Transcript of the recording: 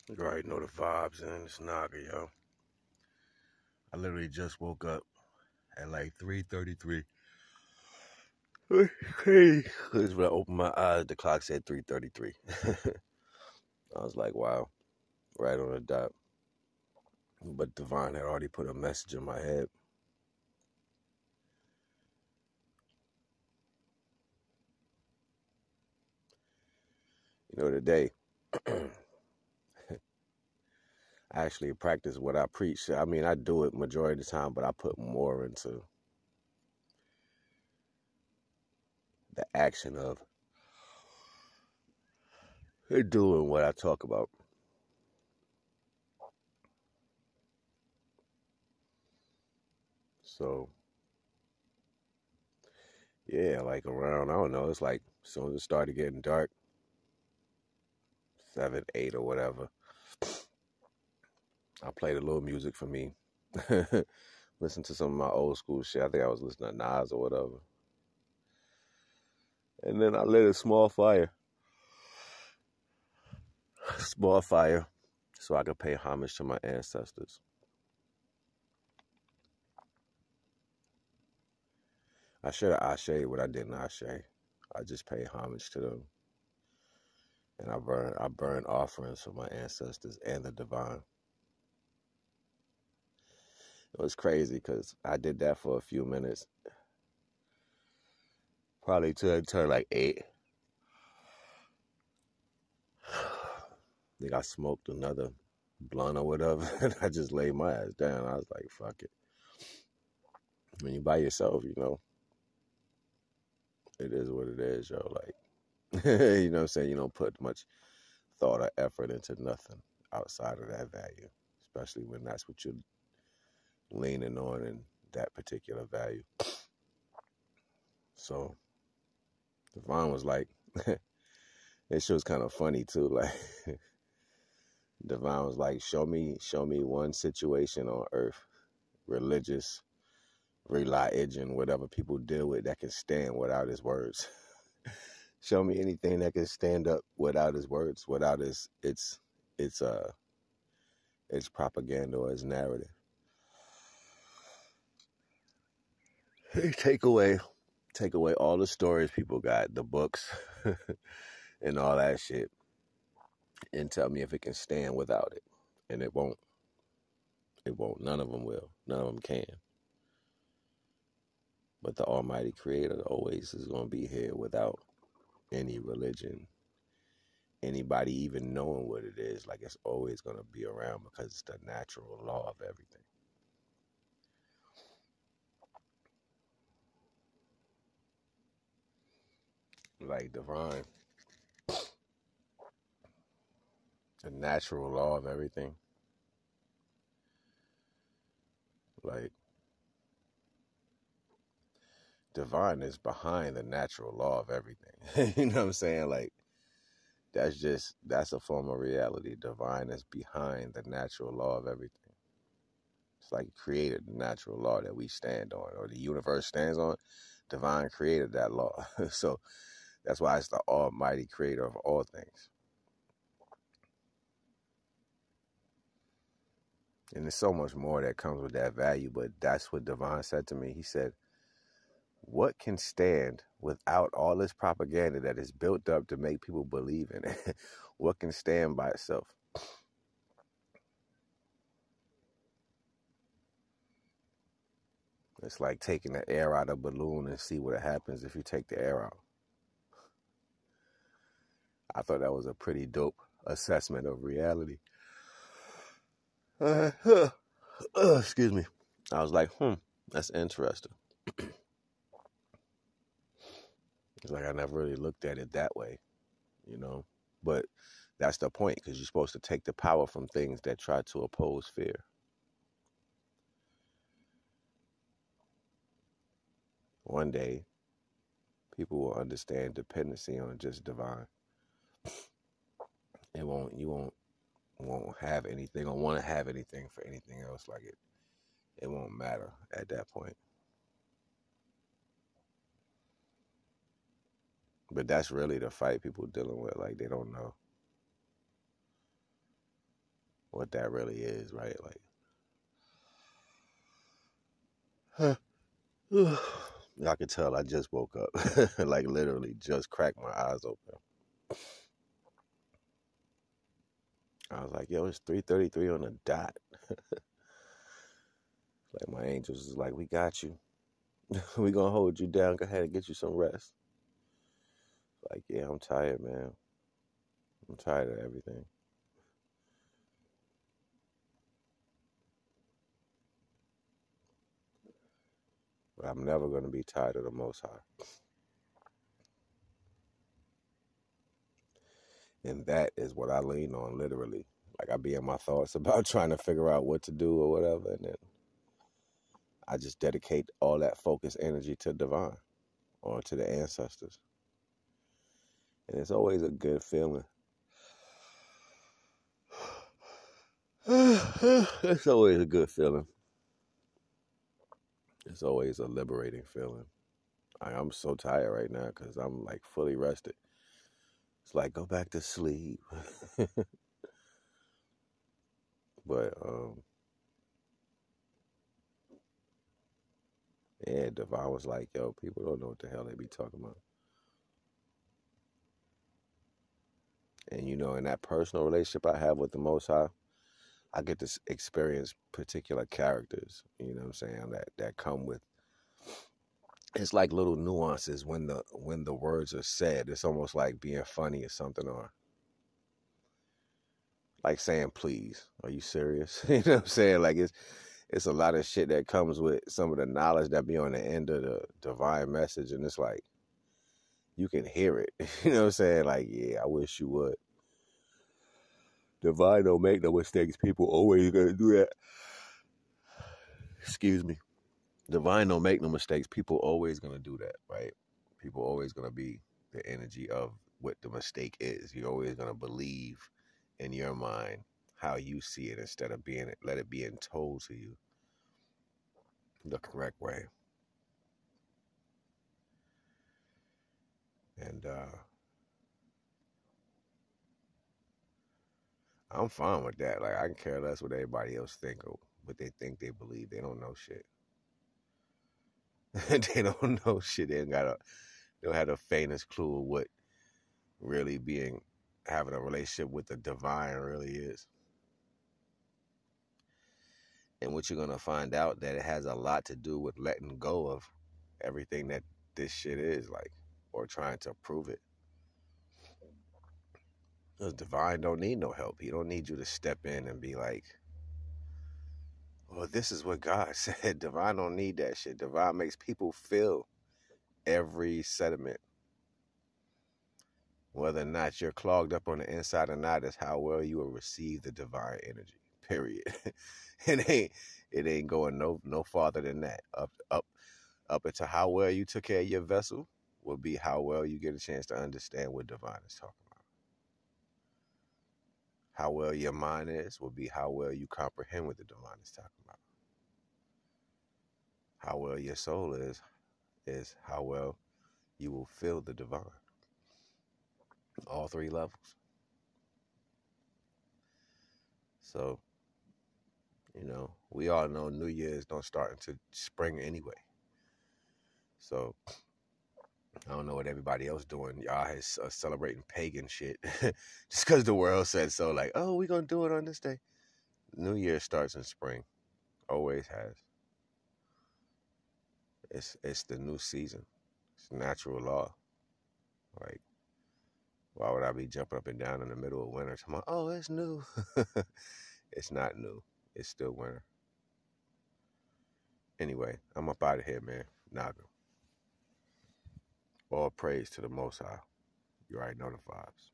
You already know the vibes, and it's NAGA, yo. I literally just woke up at like 3:33. It's crazy. Because when I opened my eyes, the clock said 3:33. I was like, wow, right on the dot. But Divine had already put a message in my head. Today, I actually practice what I preach. I mean, I do it majority of the time, but I put more into the action of doing what I talk about. So, yeah, like around, I don't know, it's like as soon as it started getting dark, 7, 8 or whatever, I played a little music for me. Listen to some of my old school shit. I think I was listening to Nas or whatever. And then I lit a small fire. Small fire. So I could pay homage to my ancestors. I should have ashe, but I didn't ashe. I just pay homage to them. And I burn offerings for my ancestors and the divine. It was crazy because I did that for a few minutes. Probably till it turned like 8. Think I smoked another blunt or whatever, and I just laid my ass down. I was like, fuck it. When you by yourself, it is what it is, yo. Like, you know what I'm saying? You don't put much thought or effort into nothing outside of that value, especially when that's what you're leaning on in that particular value. So, Devon was like, it shit was kind of funny too. Like, Devon was like, show me one situation on earth, religious, religion, whatever people deal with, that can stand without his words. Show me anything that can stand up without his words, without its propaganda or its narrative. Take away all the stories people got, the books, and all that shit, and tell me if it can stand without it. And it won't. It won't. None of them will. None of them can. But the Almighty Creator always is going to be here without any religion, anybody even knowing what it is. Like, it's always going to be around because it's the natural law of everything. Like divine, the natural law of everything. Like, divine is behind the natural law of everything. You know what I'm saying? Like, that's a form of reality. Divine is behind the natural law of everything. It's like it created the natural law that we stand on, or the universe stands on. Divine created that law. So that's why it's the Almighty Creator of all things. And there's so much more that comes with that value, but that's what Divine said to me. He said, what can stand without all this propaganda that is built up to make people believe in it? What can stand by itself? It's like taking the air out of a balloon and see what happens if you take the air out. I thought that was a pretty dope assessment of reality. Excuse me. I was like, that's interesting. It's like I never really looked at it that way, you know. But that's the point, because you're supposed to take the power from things that try to oppose fear. One day, people will understand dependency on just divine. You won't have anything or want to have anything for anything else. Like it won't matter at that point. But that's really the fight people dealing with. Like, they don't know. what that really is, right? Like, y'all can tell I just woke up. Like, literally just cracked my eyes open. I was like, yo, it's 3:33 on the dot. Like, my angels is like, we got you. We gonna hold you down. Go ahead and get you some rest. Like, yeah, I'm tired, man. I'm tired of everything. But I'm never gonna be tired of the Most High. And that is what I lean on, literally. Like, I be in my thoughts about trying to figure out what to do or whatever, and then I just dedicate all that focused energy to divine or to the ancestors. And it's always a good feeling. It's always a good feeling. It's always a liberating feeling. I'm so tired right now because I'm like fully rested. It's like, go back to sleep. But yeah, Devon was like, yo, people don't know what the hell they be talking about. And you know, in that personal relationship I have with the Most High, I get to experience particular characters, you know what I'm saying, that come with, it's like little nuances when the words are said. It's almost like being funny or something, or like saying please. Are you serious? You know what I'm saying? Like, it's a lot of shit that comes with some of the knowledge that be on the end of the divine message, and it's like you can hear it. You know what I'm saying? Like, yeah, I wish you would. Divine don't make no mistakes. People always gonna do that. Excuse me. Divine don't make no mistakes. People always gonna do that, right? People always gonna be the energy of what the mistake is. You're always gonna believe in your mind how you see it instead of let it being told to you the correct way. And I'm fine with that. Like, I can care less what everybody else think or what they think they believe. They don't know shit. They don't know shit. They don't have the faintest clue of what really having a relationship with the divine really is. And what you're gonna find out that it has a lot to do with letting go of everything that this shit is, like, or trying to prove it. Because divine don't need no help. He don't need you to step in and be like, well, this is what God said. Divine don't need that shit. Divine makes people feel every sediment. Whether or not you're clogged up on the inside or not is how well you will receive the divine energy. Period. it ain't going no farther than that. Up into how well you took care of your vessel will be how well you get a chance to understand what divine is talking about. How well your mind is will be how well you comprehend what the divine is talking about. How well your soul is how well you will feel the divine. All three levels. So, you know, we all know New Year's don't start until spring anyway. So, I don't know what everybody else doing. Y'all is celebrating pagan shit just because the world said so. Like, oh, we gonna do it on this day. New Year starts in spring. Always has. It's the new season. It's natural law. Like, why would I be jumping up and down in the middle of winter? Talking about, oh, it's new. It's not new. It's still winter. Anyway, I'm up out of here, man. NAGA. All praise to the Most High. You already know the vibes.